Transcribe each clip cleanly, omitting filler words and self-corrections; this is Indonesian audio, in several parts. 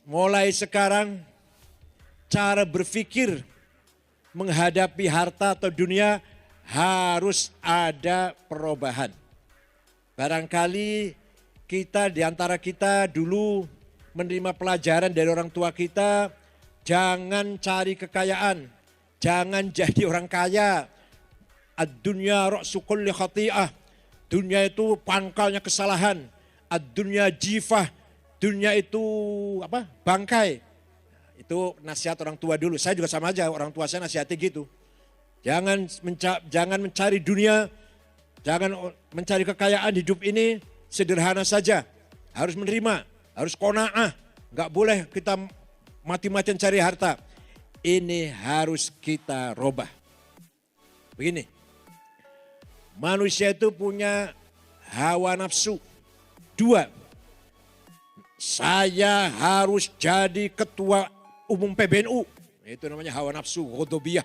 mulai sekarang cara berpikir menghadapi harta atau dunia harus ada perubahan. Barangkali kita di antara kita dulu menerima pelajaran dari orang tua kita, jangan cari kekayaan, jangan jadi orang kaya. Ad-dunya ra'su kulli khati'ah. Dunia itu pangkalnya kesalahan. Ad-dunya jifah. Dunia itu apa? Bangkai. Itu nasihat orang tua dulu. Saya juga sama aja, orang tua saya nasihati gitu. Jangan mencari dunia, jangan mencari kekayaan hidup ini sederhana saja. Harus menerima, harus qanaah. Enggak boleh kita mati-matian cari harta. Ini harus kita robah. Begini. Manusia itu punya hawa nafsu. 2. Saya harus jadi ketua umum PBNU. Itu namanya hawa nafsu, ghadabiyah.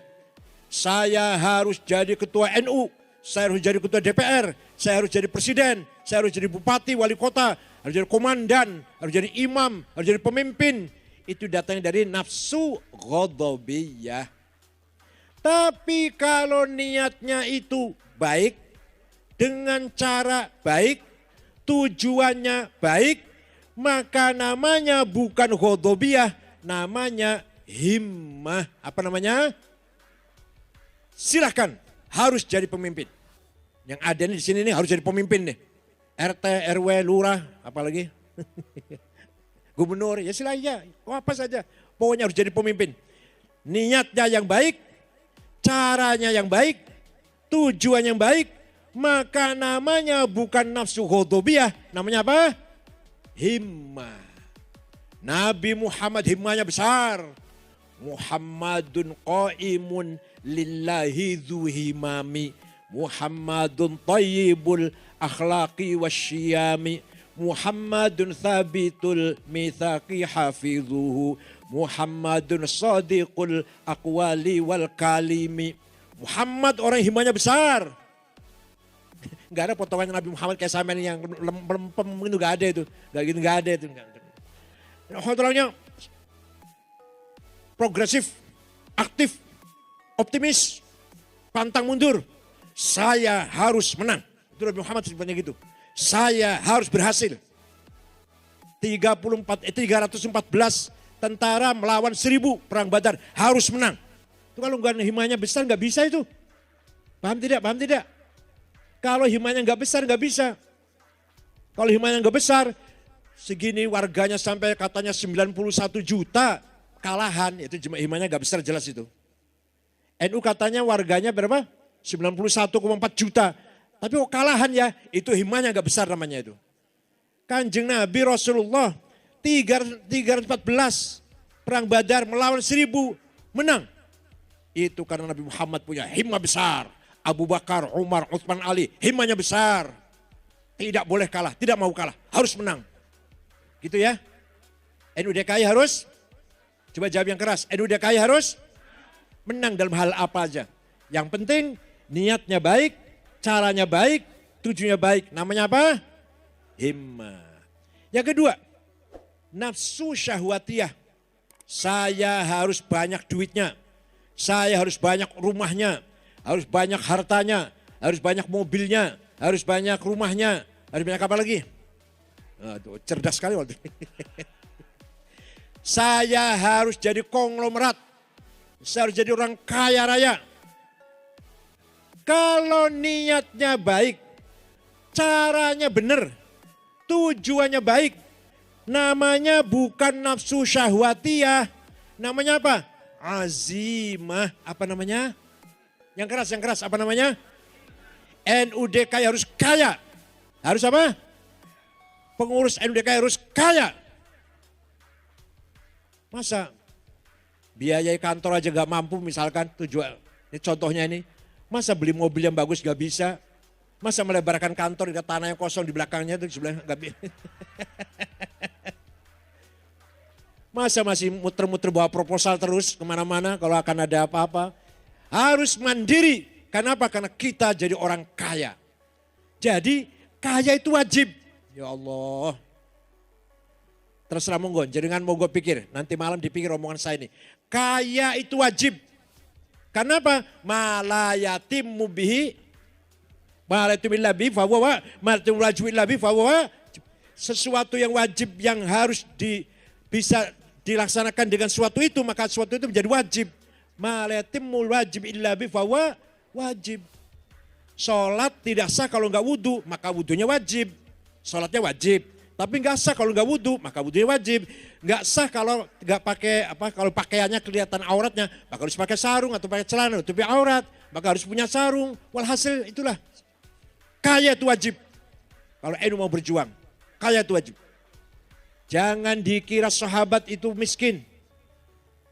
Saya harus jadi ketua NU. Saya harus jadi ketua DPR. Saya harus jadi presiden. Saya harus jadi bupati, wali kota. Harus jadi komandan. Harus jadi imam. Harus jadi pemimpin. Itu datangnya dari nafsu ghadabiyah. Tapi kalau niatnya itu baik, dengan cara baik, tujuannya baik, maka namanya bukan ghadabiyah, namanya himmah. Apa namanya? Silahkan, harus jadi pemimpin. Yang ada di sini nih harus jadi pemimpin nih. RT, RW, lurah, apalagi gubernur, ya silahkan, apa saja. Pokoknya harus jadi pemimpin. Niatnya yang baik, caranya yang baik, tujuan yang baik, maka namanya bukan nafsu ghadabiyah, namanya apa? Himmah. Nabi Muhammad himmahnya besar. Muhammadun qaimun lillahi dhu himami. Muhammadun tayyibul akhlaqi wasyiyami. Muhammadun thabitul mithaqi hafidhuhu. Muhammadun sadiqul aqwali wal kalimi. Muhammad orang himmahnya besar. Gak ada potongan Nabi Muhammad kayak sama yang lempem itu, gak ada itu. Gak ada itu. Orangnya progresif, aktif, optimis, pantang mundur. Saya harus menang. Itu Nabi Muhammad sebenarnya gitu. Saya harus berhasil. 314 tentara melawan 1000 perang Badar. Harus menang. Itu kalau nggak himmahnya besar nggak bisa itu. Paham tidak? Paham tidak? Kalau himmahnya nggak besar nggak bisa. Kalau himmahnya nggak besar, segini warganya sampai katanya 91 juta kalahan. Itu himmahnya nggak besar jelas itu. NU katanya warganya berapa? 91,4 juta. Tapi kok kalahan ya, itu himmahnya nggak besar namanya itu. Kanjeng Nabi Rasulullah 314 perang Badar melawan 1000 menang. Itu karena Nabi Muhammad punya himmah besar. Abu Bakar, Umar, Utsman, Ali himmahnya besar. Tidak boleh kalah, tidak mau kalah, harus menang. Gitu ya. NU DKI harus, coba jawab yang keras, NU DKI harus menang dalam hal apa aja. Yang penting niatnya baik, caranya baik, tujuannya baik. Namanya apa? Himmah. Yang kedua, nafsu syahwatiyah. Saya harus banyak duitnya. Saya harus banyak rumahnya. Harus banyak hartanya. Harus banyak mobilnya. Harus banyak rumahnya. Harus banyak apa lagi? Aduh, cerdas sekali waktu ini. Saya harus jadi konglomerat. Saya harus jadi orang kaya raya. Kalau niatnya baik, caranya benar, tujuannya baik, namanya bukan nafsu syahwatiyah, namanya apa? Azimah, apa namanya? Yang keras, apa namanya? NUDKI harus kaya. Harus apa? Pengurus NUDKI harus kaya. Masa biayai kantor aja gak mampu misalkan, tujuan, ini contohnya ini. Masa beli mobil yang bagus gak bisa? Masa melebarkan kantor di tanah yang kosong di belakangnya itu sebelah gak bisa? Masa masih muter-muter bawa proposal terus kemana-mana kalau akan ada apa-apa? Harus mandiri. Kenapa? Karena kita jadi orang kaya. Jadi kaya itu wajib. Ya Allah. Terserah monggo, jenengan monggo pikir. Nanti malam dipikir omongan saya ini. Kaya itu wajib. Karena apa? Malayatimmu bihi. Malayatimillah bihi fahuwa. Malayatimillah bihi fahuwa. Sesuatu yang wajib yang harus bisa dilaksanakan dengan sesuatu itu, maka sesuatu itu menjadi wajib. Malayatimul wajib illa bihi fahuwa wajib. Sholat tidak sah kalau nggak wudhu, maka wudhunya wajib. Sholatnya wajib. Tapi nggak sah kalau nggak wudhu, maka wudhunya wajib. Nggak sah kalau nggak pakai kalau pakaiannya kelihatan auratnya, maka harus pakai sarung atau pakai celana tutupi aurat, maka harus punya sarung. Walhasil itulah kaya itu wajib. Kalau NU mau berjuang, kaya itu wajib. Jangan dikira sahabat itu miskin.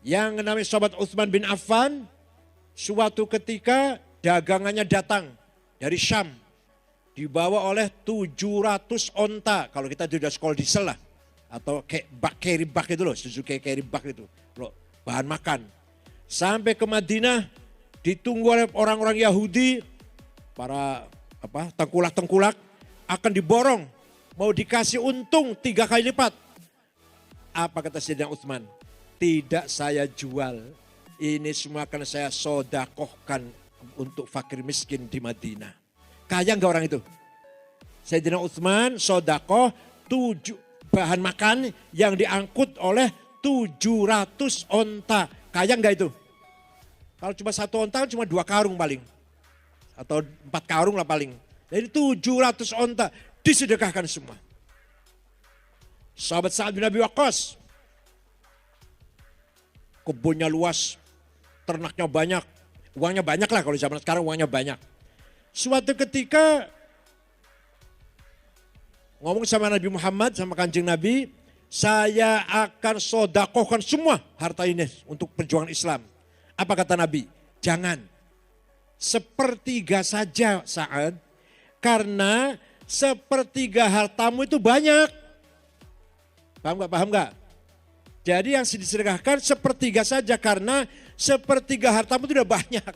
Yang namanya sahabat Utsman bin Affan, suatu ketika dagangannya datang dari Syam. Dibawa oleh 700 onta. Kalau kita sudah sekolah diesel lah. Atau carry bag itu loh. Suzuki carry bag itu. Loh, bahan makan. Sampai ke Madinah. Ditunggu oleh orang-orang Yahudi. Para tengkulak-tengkulak. Akan diborong. Mau dikasih untung 3 kali lipat. Apa kata Sayyidina Utsman? Tidak saya jual. Ini semua akan saya sodakohkan untuk fakir miskin di Madinah. Kaya enggak orang itu? Sayyidina Utsman sodakoh 7 bahan makan yang diangkut oleh 700 onta. Kaya enggak itu? Kalau cuma 1 onta cuma 2 karung paling. Atau 4 karung lah paling. Jadi 700 onta disedekahkan semua. Sahabat Sa'ad bin Abi Waqqas. Kebunnya luas, ternaknya banyak, uangnya banyak lah kalau zaman sekarang uangnya banyak. Suatu ketika ngomong sama Nabi Muhammad, sama Kanjeng Nabi, saya akan sodakohkan semua harta ini untuk perjuangan Islam. Apa kata Nabi? Jangan. Sepertiga saja Sa'ad, karena sepertiga hartamu itu banyak. Paham gak? Jadi yang disedekahkan sepertiga saja karena sepertiga hartamu itu udah banyak.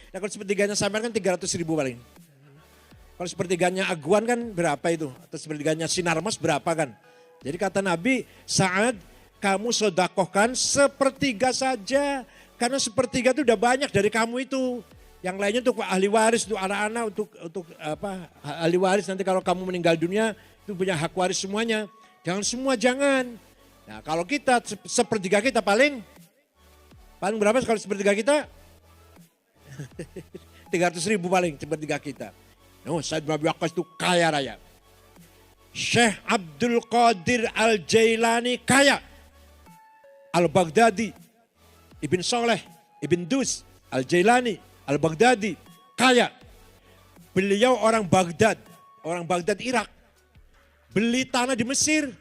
Nah kalau sepertiganya sampean kan 300.000 paling. Kalau sepertiganya Aguan kan berapa itu? Atau sepertiganya Sinarmas berapa kan? Jadi kata Nabi, Sa'ad kamu sodakohkan sepertiga saja. Karena sepertiga itu udah banyak dari kamu itu. Yang lainnya untuk ahli waris, untuk anak-anak, untuk ahli waris nanti kalau kamu meninggal dunia itu punya hak waris semuanya. Jangan semua, jangan. Nah kalau kita sepertiga kita paling berapa kalau sepertiga kita? 300.000 paling sepertiga kita. No, Said bin Abi Waqqas itu kaya raya. Syekh Abdul Qadir Al-Jailani kaya. Al-Baghdadi, Ibn Saleh, Ibn Dus, Al-Jailani, Al-Baghdadi kaya. Beliau orang Baghdad Irak. Beli tanah di Mesir.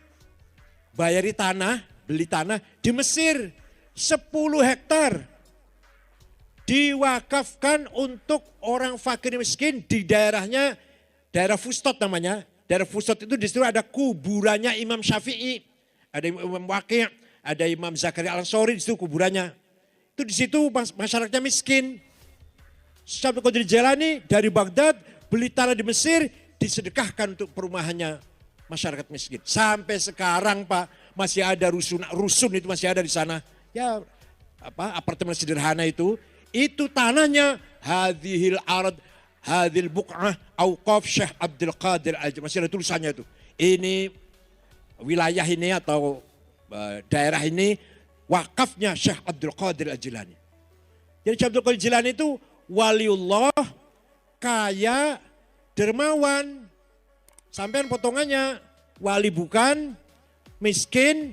Bayari tanah, beli tanah di Mesir. 10 hektar. Diwakafkan untuk orang fakir miskin di daerahnya, daerah Fustot namanya. Daerah Fustot itu di situ ada kuburannya Imam Syafi'i, ada Imam Waqi', ada Imam Zakaria Al-Ansori di situ kuburannya. Itu di situ masyarakatnya miskin. Syekh Abdul Qadir Jailani dari Baghdad beli tanah di Mesir disedekahkan untuk perumahannya masyarakat miskin. Sampai sekarang Pak masih ada rusun itu masih ada di sana. Ya apartemen sederhana itu tanahnya hadhil arad hadhil buq'ah auqaf Syekh Abdul Qadir Al-Jailani. Masih ada tulisannya itu. Ini wilayah ini atau daerah ini wakafnya Syekh Abdul Qadir Al-Jailani. Jadi Syekh Abdul Qadir Al-Jailani itu waliullah, kaya, dermawan. Sampean potongannya wali bukan, miskin,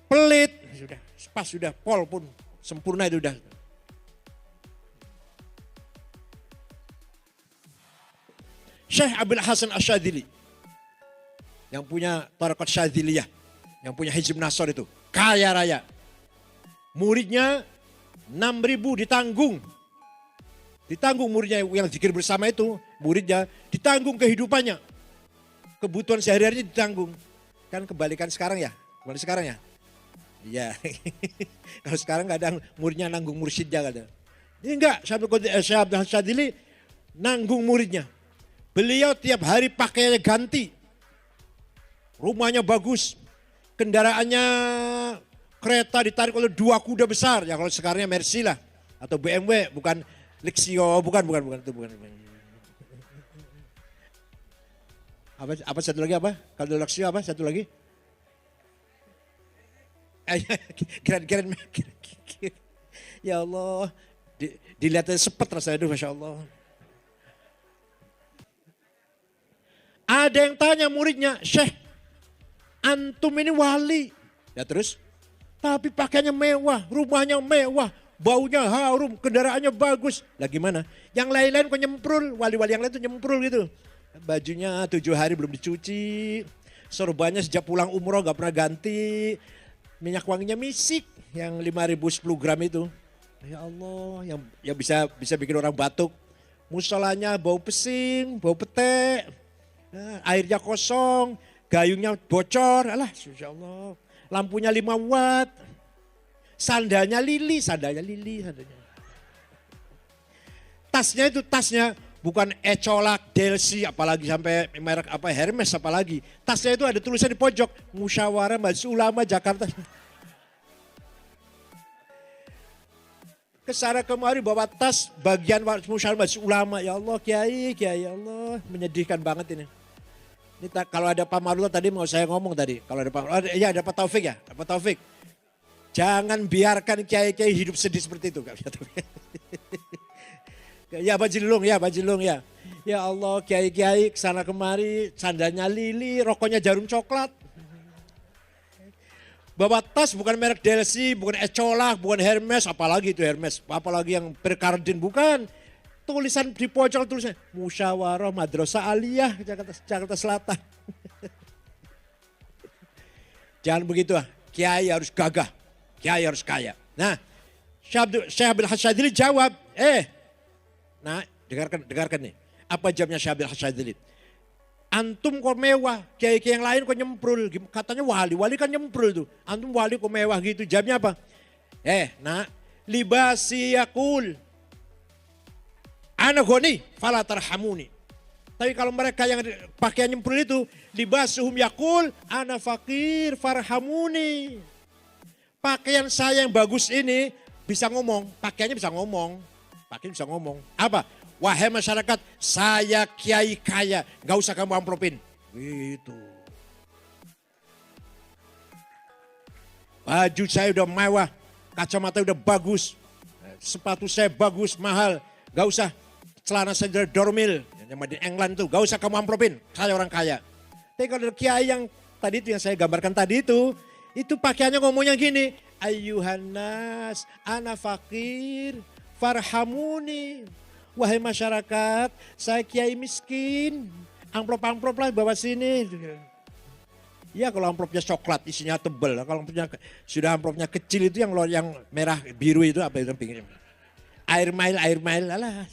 pelit. Sudah pas, sudah pol pun sempurna itu udah. Syekh Abdul Hasan Asyadzili yang punya tarekat Syadziliyah, yang punya Hizb Nasr itu, kaya raya. Muridnya 6.000 ditanggung. Ditanggung muridnya yang zikir bersama itu, muridnya ditanggung kehidupannya. Kebutuhan sehari-harinya ditanggung. Kan kebalikan sekarang ya? Kembali sekarang ya? Iya. Kalau sekarang nggak ada muridnya nanggung mursyidnya. Ini enggak, Syekh Abdul Hasan nanggung muridnya. Beliau tiap hari pakaiannya ganti. Rumahnya bagus. kendaraannya kereta ditarik oleh 2 kuda besar. Ya kalau sekarangnya Mercy lah. Atau BMW, bukan Lexio, bukan itu bukan. Apa satu lagi apa? Kalau Lexio apa satu lagi? Keren. Ya Allah, dilihatnya sepet rasanya itu, Masya Allah. Ada yang tanya muridnya, Syekh, antum ini wali. Ya terus, tapi pakaiannya mewah, rumahnya mewah, baunya harum, kendaraannya bagus. Lah gimana? Yang lain-lain kok nyemprul, wali-wali yang lain tuh nyemprul gitu. Bajunya 7 hari belum dicuci, sorbannya sejak pulang umroh gak pernah ganti, minyak wanginya misik yang 5.000 10 gram itu. Ya Allah, yang bisa bikin orang batuk. Musolanya bau pesing, bau petek, airnya kosong, gayungnya bocor, alah Insya Allah. Lampunya 5 watt, sandalnya lili. Tasnya bukan Ecolak, Delsi, apalagi sampai merek apa Hermes apalagi. Tasnya itu ada tulisan di pojok, Musyawarah Majelis Ulama Jakarta. Kesana kemari bawa tas bagian Musyawarah Majelis Ulama. Ya Allah Kiai ya Allah, menyedihkan banget ini. Ini kalau ada Pak Marula tadi mau saya ngomong tadi. Kalau ada Pak Taufik ya, Pak Taufik. Jangan biarkan kiai-kiai hidup sedih seperti itu. Ya Bajilung ya. Ya Allah kiai-kiai kesana kemari, sandalnya lili, rokoknya jarum coklat. Bawa tas bukan merek Delsi, bukan Ecolak, bukan Hermes, apalagi itu Hermes. Apalagi yang Perkardin, bukan. Tulisan di pojok tulisan Musyawarah Madrasah Aliyah Jakarta Selatan. Jangan begitu ah. Kiai harus gagah. Kiai harus kaya. Nah, Syekh Abil Hasyadzili jawab, nah dengarkan nih. Apa jawabnya Syekh Abil Hasyadzili? Antum kok mewah, kiai-kiai yang lain kok nyemprul. Katanya wali kan nyemprul tuh. Antum wali kok mewah gitu. Jawabnya apa? Nak, libasi yakul. Ana goni fala tarhamuni. Tapi kalau mereka yang pakaian nyemprul itu, libasuhum yakul ana fakir farhamuni. Pakaian saya yang bagus ini bisa ngomong, pakaiannya bisa ngomong. Pakaian bisa ngomong. Apa? Wahai masyarakat, saya kiai kaya, gak usah kamu amplopin. Gitu. Baju saya udah mewah, kacamata udah bagus, sepatu saya bagus, mahal, gak usah. Celana saya dari Dormil, yang di England tuh, gak usah kamu amplopin, saya orang kaya. Tapi kalau kiai yang tadi itu yang saya gambarkan tadi itu pakaiannya ngomongnya gini, Ayyuhannas, ana fakir, farhamuni. Wahai masyarakat, saya kiai miskin, amplop-amplop lah bawa sini. Ya kalau amplopnya coklat isinya tebel, kalau amplopnya sudah amplopnya kecil itu yang merah biru itu apa itu pinggirnya. Air mile, alah.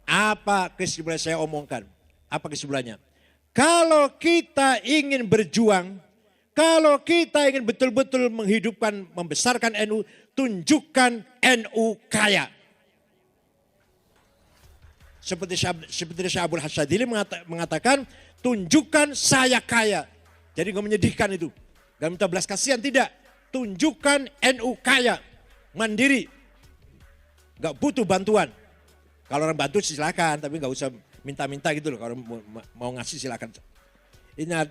Apa kesimpulan saya omongkan? Apa kesimpulannya? Kalau kita ingin berjuang, kalau kita ingin betul-betul menghidupkan, membesarkan NU, tunjukkan NU kaya. Seperti Syekh Abul Hasyadzili mengatakan, tunjukkan saya kaya. Jadi gak menyedihkan itu. Gak minta belas kasihan, tidak. Tunjukkan NU kaya, mandiri. Gak butuh bantuan. Kalau orang bantu silakan, tapi gak usah minta-minta gitu loh. Kalau mau ngasih silakan. Ini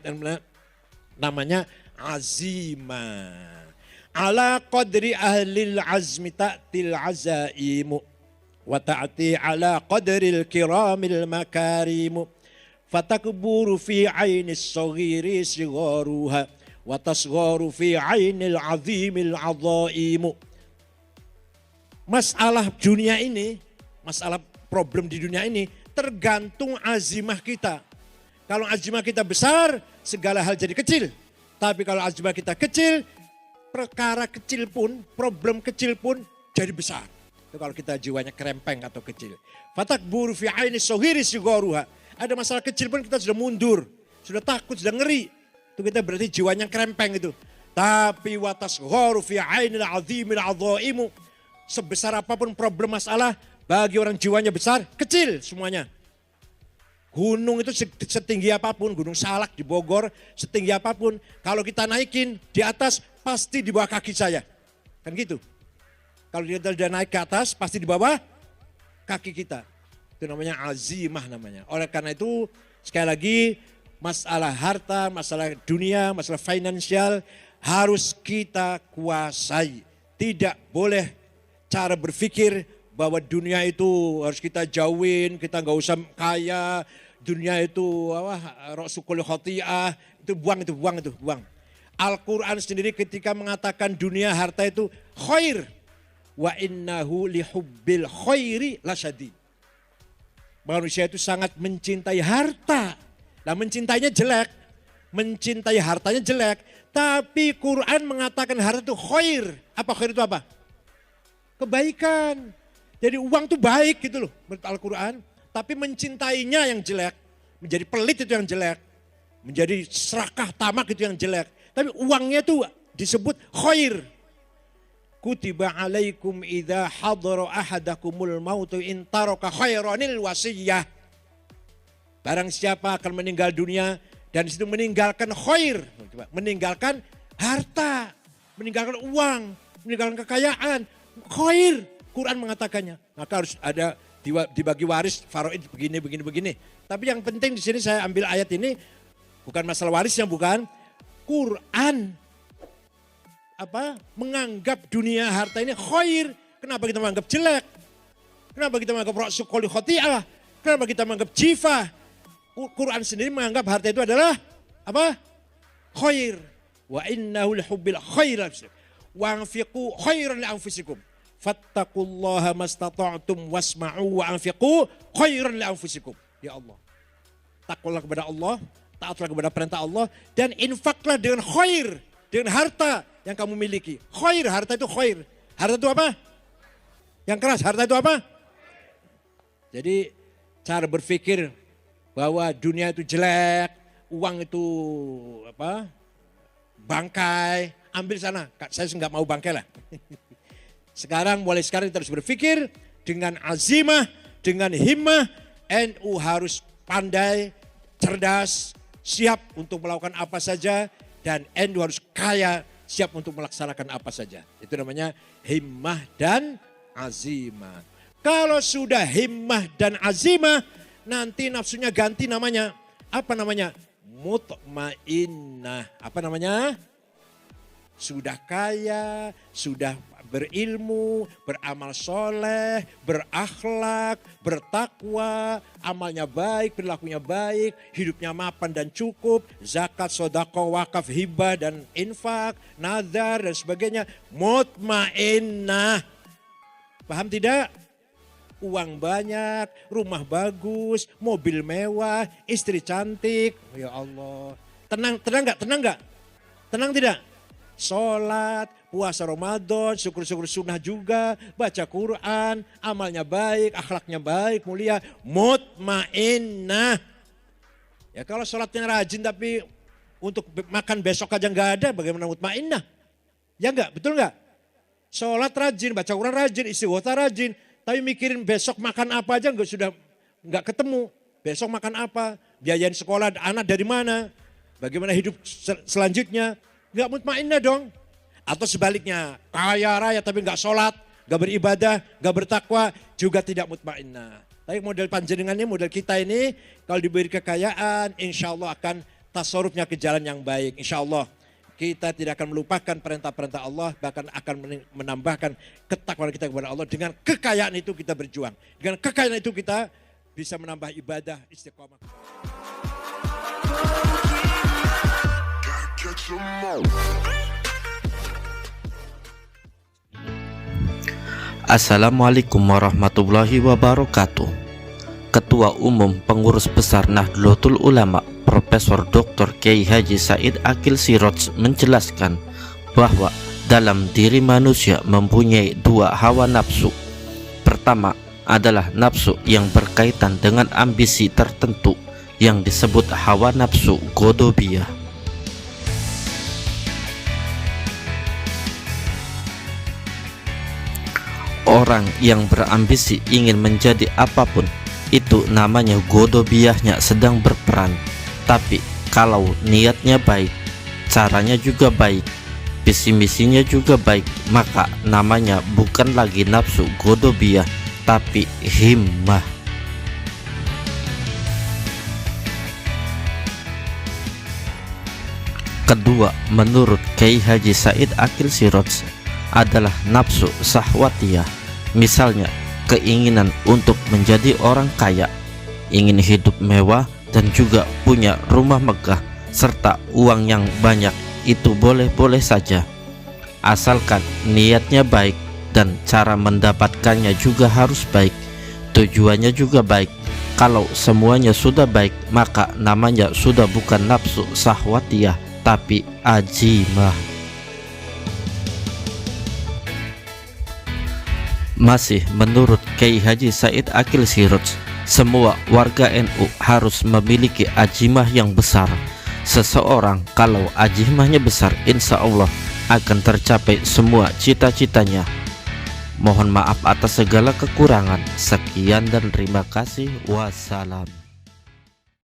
namanya azimah. Ala qadri ahlil azmi ta'til azaimu. Wa ta'ti ala qadril kiramil makarimu. Fatakburu fi ainis saghiri sigharuha. Wa tasgharu fi ainil azimil azaimu. Masalah dunia ini, masalah problem di dunia ini tergantung azimah kita. Kalau azimah kita besar, segala hal jadi kecil. Tapi kalau azimah kita kecil, perkara kecil pun, problem kecil pun jadi besar. Itu kalau kita jiwanya kerempeng atau kecil. Fatakburu fi aini sohiri sigoruha. Ada masalah kecil pun kita sudah mundur, sudah takut, sudah ngeri. Itu kita berarti jiwanya kerempeng itu. Tapi watas gharu fi ainil azimil azaimu. Sebesar apapun problem masalah, bagi orang jiwanya besar, kecil semuanya. Gunung itu setinggi apapun, Gunung Salak di Bogor, setinggi apapun. Kalau kita naikin di atas, pasti di bawah kaki saya. Kan gitu. Kalau dia sudah naik ke atas, pasti di bawah kaki kita. Itu namanya azimah namanya. Oleh karena itu, sekali lagi, masalah harta, masalah dunia, masalah finansial, harus kita kuasai. Tidak boleh cara berpikir bahwa dunia itu harus kita jauhin, kita nggak usah kaya, dunia itu rosukul khoti'ah, itu buang. Al-Quran sendiri ketika mengatakan dunia harta itu khair, wa innahu lihubbil khairi lasyadid. Manusia itu sangat mencintai harta, nah mencintainya jelek, mencintai hartanya jelek, tapi Quran mengatakan harta itu khair. Apa khair itu apa? Kebaikan. Jadi uang itu baik gitu loh menurut Al-Quran. Tapi mencintainya yang jelek. Menjadi pelit itu yang jelek. Menjadi serakah tamak itu yang jelek. Tapi uangnya itu disebut khair. Kutiba alaikum idha hadara ahadakumul mautu in taraka khairanil wasiyah. Barang siapa akan meninggal dunia dan disitu meninggalkan khair. Meninggalkan harta. Meninggalkan uang. Meninggalkan kekayaan. Khair. Quran mengatakannya, maka harus ada dibagi waris faraid begini. Tapi yang penting di sini saya ambil ayat ini bukan masalah warisnya, bukan. Quran menganggap dunia harta ini khair. Kenapa kita menganggap jelek? Kenapa kita menganggap ra'sukul khoti'ah? Kenapa kita menganggap jifah? Quran sendiri menganggap harta itu adalah apa? Khair. Wa innahu lihubbil khair. Wa anfiqu khairan li anfusikum. Fattaqullaha mastata'tum wasma'u wa anfiqu khairan li anfusikum. Ya Allah. Takutlah kepada Allah, taatlah kepada perintah Allah dan infaklah dengan khair, dengan harta yang kamu miliki. Khair, harta itu khair. Harta itu apa? Yang keras, harta itu apa? Jadi cara berpikir bahwa dunia itu jelek, uang itu bangkai, ambil sana. Saya nggak mau bangkai lah. Mulai sekarang kita harus berpikir dengan azimah, dengan himmah. NU harus pandai, cerdas, siap untuk melakukan apa saja. Dan NU harus kaya, siap untuk melaksanakan apa saja. Itu namanya himmah dan azimah. Kalau sudah himmah dan azimah, nanti nafsunya ganti namanya. Apa namanya? Mutmainnah. Apa namanya? Sudah kaya, sudah berilmu, beramal soleh, berakhlak, bertakwa, amalnya baik, perilakunya baik, hidupnya mapan dan cukup, zakat, sedekah, wakaf, hibah dan infak, nazar dan sebagainya. Mutmainnah. Paham tidak? Uang banyak, rumah bagus, mobil mewah, istri cantik. Ya Allah. Tenang enggak? Tenang tidak? Sholat, puasa Ramadan, syukur-syukur sunnah juga, baca Quran, amalnya baik, akhlaknya baik, mulia, mutmainnah. Ya kalau sholatnya rajin tapi untuk makan besok aja nggak ada, bagaimana mutmainnah? Ya enggak, betul enggak? Sholat rajin, baca Quran rajin, istighfar rajin, tapi mikirin besok makan apa aja nggak ketemu. Besok makan apa, biayain sekolah anak dari mana, bagaimana hidup selanjutnya. Gak mutmainnah dong. Atau sebaliknya, kaya raya tapi gak sholat, gak beribadah, gak bertakwa, juga tidak mutmainnah. Tapi model panjenengan ini, model kita ini, kalau diberi kekayaan, insya Allah akan tasarrufnya ke jalan yang baik. Insya Allah kita tidak akan melupakan perintah-perintah Allah, bahkan akan menambahkan ketakwaan kita kepada Allah. Dengan kekayaan itu kita berjuang. Dengan kekayaan itu kita bisa menambah ibadah istiqomah. Assalamualaikum warahmatullahi wabarakatuh. Ketua Umum Pengurus Besar Nahdlatul Ulama Profesor Dr. Kiai Haji Said Akil Siraj menjelaskan bahwa dalam diri manusia mempunyai dua hawa nafsu. Pertama adalah nafsu yang berkaitan dengan ambisi tertentu yang disebut hawa nafsu godobiyah. Orang yang berambisi ingin menjadi apapun, itu namanya godobiahnya sedang berperan. Tapi kalau niatnya baik, caranya juga baik, visi misinya juga baik, maka namanya bukan lagi nafsu godobiah, tapi himmah. Kedua, menurut Kiai Haji Said Akil Siroj adalah nafsu sahwatiyah. Misalnya, keinginan untuk menjadi orang kaya, ingin hidup mewah dan juga punya rumah megah serta uang yang banyak, itu boleh-boleh saja. Asalkan niatnya baik dan cara mendapatkannya juga harus baik, tujuannya juga baik. Kalau semuanya sudah baik, maka namanya sudah bukan nafsu sahwatiyah, tapi ajimah. Masih menurut Kiai Haji Said Akil Siroj, semua warga NU harus memiliki ajimah yang besar. Seseorang kalau ajimahnya besar, insya Allah akan tercapai semua cita-citanya. Mohon maaf atas segala kekurangan. Sekian dan terima kasih. Wassalam.